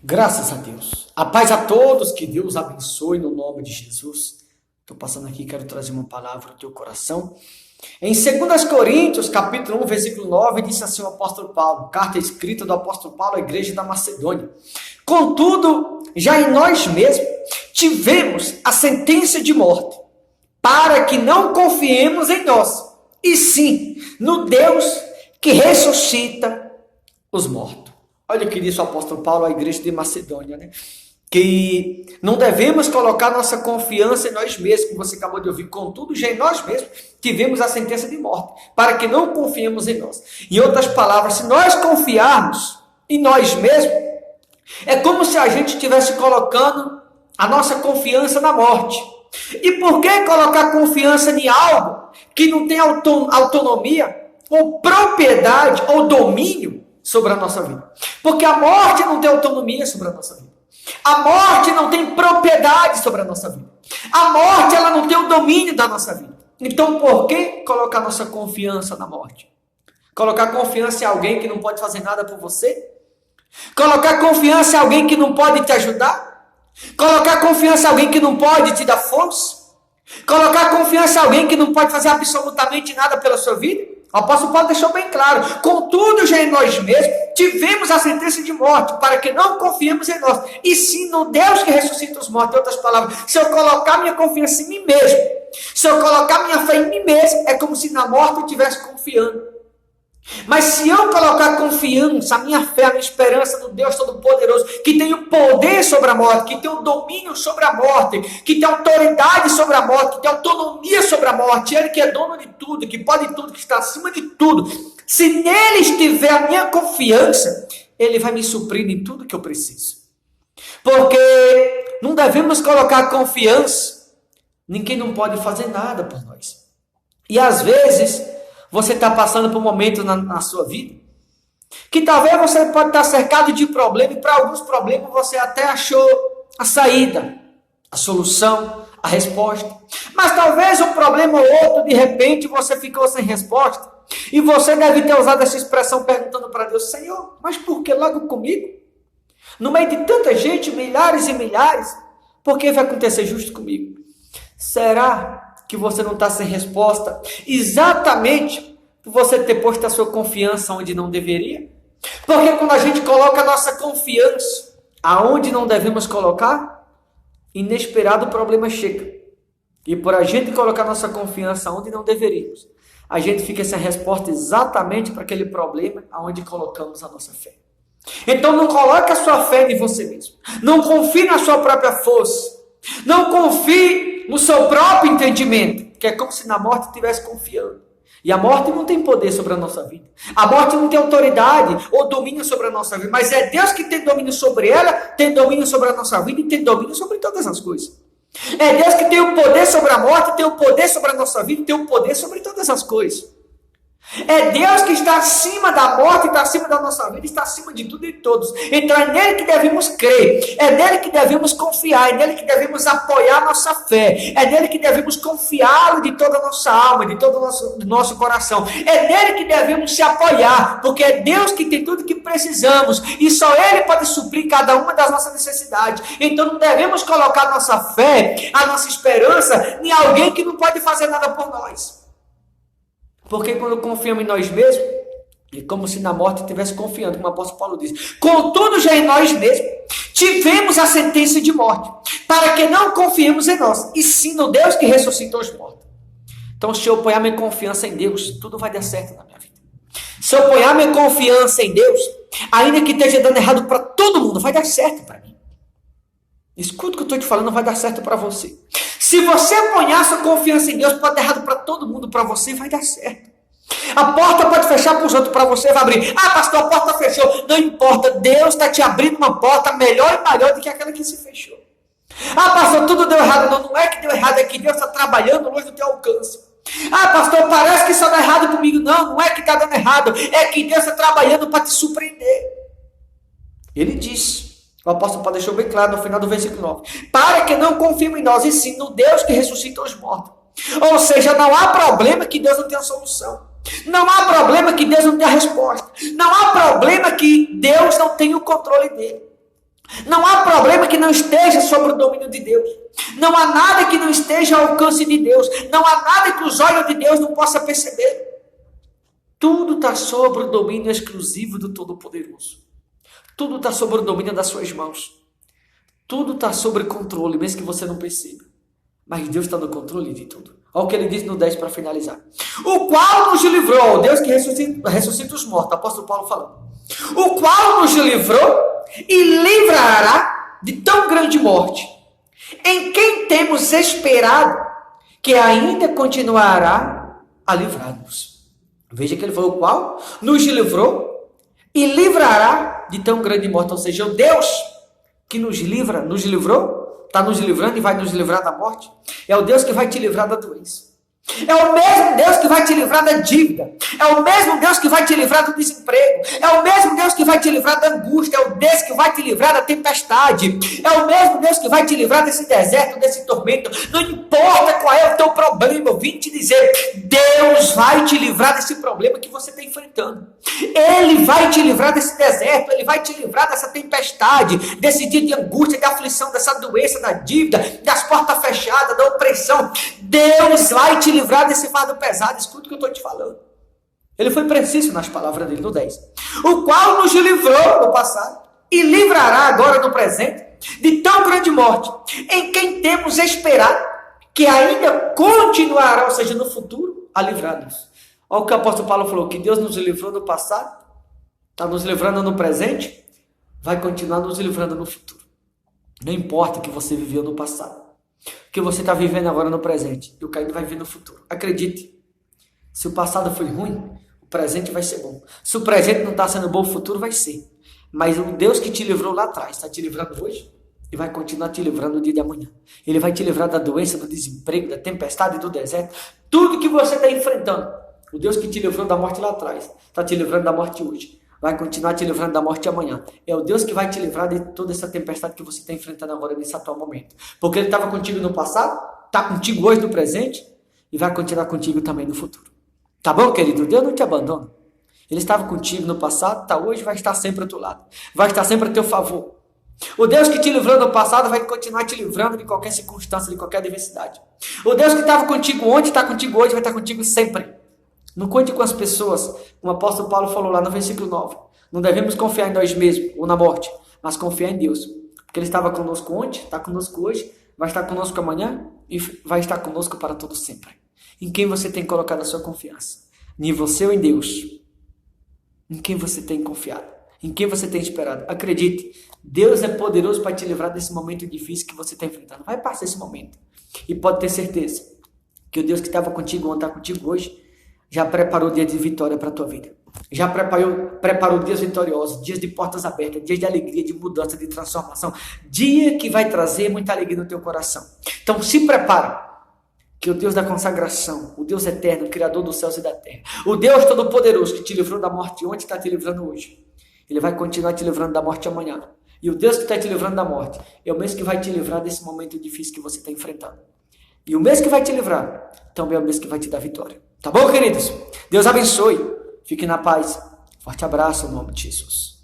Graças a Deus. A paz a todos, que Deus abençoe no nome de Jesus. Estou passando aqui, quero trazer uma palavra ao teu coração. Em 2 Coríntios, capítulo 1, versículo 9, disse assim o apóstolo Paulo, carta escrita do apóstolo Paulo à igreja da Macedônia. Contudo, já em nós mesmos tivemos a sentença de morte, para que não confiemos em nós, e sim no Deus que ressuscita os mortos. Olha o que disse o apóstolo Paulo à igreja de Macedônia, né? Que não devemos colocar nossa confiança em nós mesmos, como você acabou de ouvir. Contudo, já em nós mesmos tivemos a sentença de morte, para que não confiemos em nós. Em outras palavras, se nós confiarmos em nós mesmos, é como se a gente estivesse colocando a nossa confiança na morte. E por que colocar confiança em algo que não tem autonomia, ou propriedade, ou domínio sobre a nossa vida? Porque a morte não tem autonomia sobre a nossa vida. A morte não tem propriedade sobre a nossa vida. A morte, ela não tem o domínio da nossa vida. Então, por que colocar nossa confiança na morte? Colocar confiança em alguém que não pode fazer nada por você? Colocar confiança em alguém que não pode te ajudar? Colocar confiança em alguém que não pode te dar força? Colocar confiança em alguém que não pode fazer absolutamente nada pela sua vida? O apóstolo Paulo deixou bem claro. Contudo, já em nós mesmos tivemos a sentença de morte, para que não confiemos em nós, e sim no Deus que ressuscita os mortos. Em outras palavras, se eu colocar minha confiança em mim mesmo, se eu colocar minha fé em mim mesmo, é como se na morte eu estivesse confiando. Mas se eu colocar a confiança, a minha fé, a minha esperança no Deus Todo-Poderoso, que tem o poder sobre a morte, que tem o domínio sobre a morte, que tem autoridade sobre a morte, que tem autonomia sobre a morte, Ele que é dono de tudo, que pode tudo, que está acima de tudo, se nele estiver a minha confiança, Ele vai me suprir em tudo que eu preciso. Porque não devemos colocar confiança em quem não pode fazer nada por nós. E às vezes você está passando por um momento na sua vida que talvez você pode estar cercado de problemas, e para alguns problemas você até achou a saída, a solução, a resposta. Mas talvez um problema ou outro, de repente, você ficou sem resposta. E você deve ter usado essa expressão perguntando para Deus: Senhor, mas por que logo comigo? No meio de tanta gente, milhares e milhares, por que vai acontecer justo comigo? Será que você não está sem resposta exatamente por você ter posto a sua confiança onde não deveria? Porque quando a gente coloca a nossa confiança aonde não devemos colocar, inesperado problema chega. E por a gente colocar nossa confiança onde não deveríamos, a gente fica sem resposta exatamente para aquele problema aonde colocamos a nossa fé. Então não coloque a sua fé em você mesmo. Não confie na sua própria força. Não confie no seu próprio entendimento, que é como se na morte estivesse confiando. E a morte não tem poder sobre a nossa vida. A morte não tem autoridade ou domínio sobre a nossa vida, mas é Deus que tem domínio sobre ela, tem domínio sobre a nossa vida e tem domínio sobre todas as coisas. É Deus que tem o poder sobre a morte, tem o poder sobre a nossa vida e tem o poder sobre todas as coisas. É Deus que está acima da morte, está acima da nossa vida, está acima de tudo e de todos. Então é nele que devemos crer, é nele que devemos confiar, é nele que devemos apoiar nossa fé, é nele que devemos confiá-lo de toda a nossa alma, de todo o nosso coração. É nele que devemos se apoiar, porque é Deus que tem tudo que precisamos e só Ele pode suprir cada uma das nossas necessidades. Então não devemos colocar nossa fé, a nossa esperança em alguém que não pode fazer nada por nós. Porque quando confiamos em nós mesmos, é como se na morte estivesse confiando, como o apóstolo Paulo diz. Contudo, já em nós mesmos tivemos a sentença de morte, para que não confiemos em nós, e sim no Deus que ressuscitou os mortos. Então, se eu apoiar minha confiança em Deus, tudo vai dar certo na minha vida. Se eu apoiar minha confiança em Deus, ainda que esteja dando errado para todo mundo, vai dar certo para mim. Escuta o que eu estou te falando, vai dar certo para você. Se você apoiar sua confiança em Deus, pode dar errado para todo mundo, para você vai dar certo. A porta pode fechar para os outros, para você vai abrir. Ah, pastor, a porta fechou. Não importa, Deus está te abrindo uma porta melhor e maior do que aquela que se fechou. Ah, pastor, tudo deu errado. Não, não é que deu errado, é que Deus está trabalhando longe do teu alcance. Ah, pastor, parece que só dá errado comigo. Não, não é que está dando errado, é que Deus está trabalhando para te surpreender. Ele disse. O apóstolo Paulo deixou bem claro no final do versículo 9. Para que não confiemos em nós, e sim no Deus que ressuscita os mortos. Ou seja, não há problema que Deus não tenha solução. Não há problema que Deus não tenha resposta. Não há problema que Deus não tenha o controle dele. Não há problema que não esteja sob o domínio de Deus. Não há nada que não esteja ao alcance de Deus. Não há nada que os olhos de Deus não possam perceber. Tudo está sob o domínio exclusivo do Todo-Poderoso. Tudo está sob o domínio das suas mãos. Tudo está sob controle, mesmo que você não perceba. Mas Deus está no controle de tudo. Olha o que ele diz no 10 para finalizar. O qual nos livrou, Deus que ressuscita os mortos, apóstolo Paulo falando. O qual nos livrou e livrará de tão grande morte, em quem temos esperado que ainda continuará a livrar-nos. Veja que ele falou o qual nos livrou e livrará de tão grande morte. Ou seja, o Deus que nos livra, nos livrou, está nos livrando e vai nos livrar da morte. É o Deus que vai te livrar da doença. É o mesmo Deus que vai te livrar da dívida. É o mesmo Deus que vai te livrar do desemprego. É o mesmo Deus que vai te livrar da angústia. É o Deus que vai te livrar da tempestade. É o mesmo Deus que vai te livrar desse deserto, desse tormento. Não importa qual é o teu problema, eu vim te dizer, Deus vai te livrar desse problema que você está enfrentando. Ele vai te livrar desse deserto. Ele vai te livrar dessa tempestade, desse dia de angústia, de aflição, dessa doença, da dívida, das portas fechadas, da opressão. Deus vai te livrar desse fardo pesado. Escuta o que eu estou te falando. Ele foi preciso nas palavras dele, no 10. O qual nos livrou no passado e livrará agora no presente de tão grande morte, em quem temos esperado que ainda continuará, ou seja, no futuro, a livrar-nos. Olha o que o apóstolo Paulo falou, que Deus nos livrou no passado, está nos livrando no presente, vai continuar nos livrando no futuro. Não importa o que você viveu no passado, o que você está vivendo agora no presente, e o que ainda vai viver no futuro. Acredite, se o passado foi ruim, o presente vai ser bom. Se o presente não está sendo bom, o futuro vai ser. Mas o Deus que te livrou lá atrás, está te livrando hoje, e vai continuar te livrando no dia de amanhã. Ele vai te livrar da doença, do desemprego, da tempestade, do deserto, tudo que você está enfrentando. O Deus que te livrou da morte lá atrás, está te livrando da morte hoje. Vai continuar te livrando da morte amanhã. É o Deus que vai te livrar de toda essa tempestade que você está enfrentando agora, nesse atual momento. Porque Ele estava contigo no passado, está contigo hoje no presente, e vai continuar contigo também no futuro. Tá bom, querido? Deus não te abandona. Ele estava contigo no passado, está hoje, vai estar sempre ao teu lado. Vai estar sempre a teu favor. O Deus que te livrou no passado vai continuar te livrando de qualquer circunstância, de qualquer adversidade. O Deus que estava contigo ontem, está contigo hoje, vai estar contigo sempre. Não conte com as pessoas, como o apóstolo Paulo falou lá no versículo 9. Não devemos confiar em nós mesmos ou na morte, mas confiar em Deus. Porque Ele estava conosco ontem, está conosco hoje, vai estar conosco amanhã e vai estar conosco para todo sempre. Em quem você tem colocado a sua confiança? Em você ou em Deus? Em quem você tem confiado? Em quem você tem esperado? Acredite, Deus é poderoso para te livrar desse momento difícil que você está enfrentando. Vai passar esse momento. E pode ter certeza que o Deus que estava contigo ontem, está contigo hoje, já preparou dias de vitória para a tua vida. Já preparou dias vitoriosos, dias de portas abertas, dias de alegria, de mudança, de transformação. Dia que vai trazer muita alegria no teu coração. Então se prepara, que o Deus da consagração, o Deus eterno, o Criador dos céus e da terra, o Deus Todo-Poderoso que te livrou da morte ontem, está te livrando hoje. Ele vai continuar te livrando da morte amanhã. E o Deus que está te livrando da morte é o mesmo que vai te livrar desse momento difícil que você está enfrentando. E o mesmo que vai te livrar também é o mesmo que vai te dar vitória. Tá bom, queridos? Deus abençoe. Fique na paz. Forte abraço, em nome de Jesus.